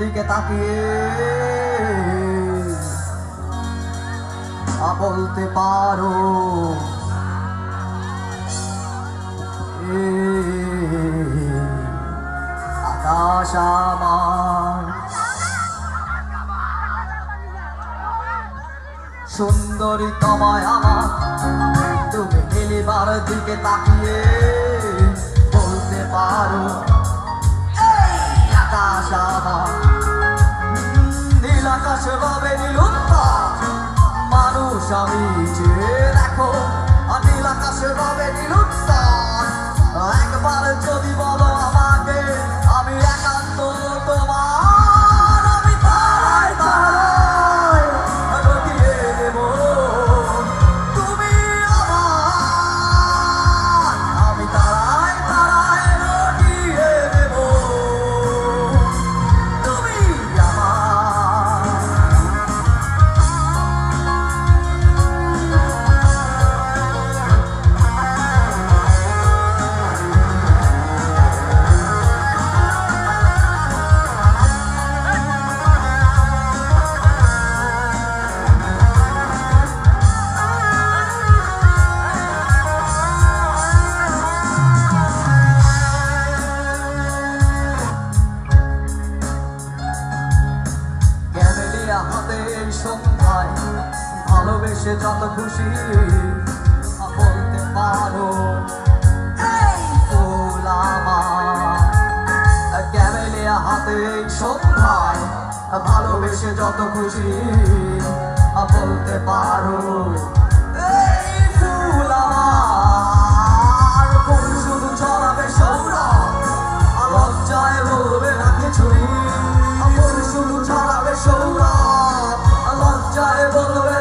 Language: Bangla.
দিকে তাকিয়ে বলতে পারো আকাশ আমার সুন্দরী তোমায় আমার তুমি নীলিমার দিকে তাকিয়ে বলতে পারো আকাশ আমার নীল আকাশ ভাবে নীলুত্তর মানুষ আমি যে দেখো নীল আকাশ ভাবে নীলুত্তর একবার যদি বলো আমাকে আমি একান্ত তোমার আমি তারায় তারায় রটিয়ে দেব তুমি আমার আমি তারায় তারায় রটিয়ে দেব তুমি আমার সন্ধ্যায় ভালোবেসে যত খুশি বলতে পারো ফুল আমার ক্যামেলিয়া হাতে সন্ধ্যায় ভালোবেসে যত খুশি বলতে পারো ফুল আমার ফুল শুধু ছড়াবে সৌরভ লজ্জায় বলবে না কিছুই ফুল শুধু ছড়াবে সৌরভ লজ্জায় বলবে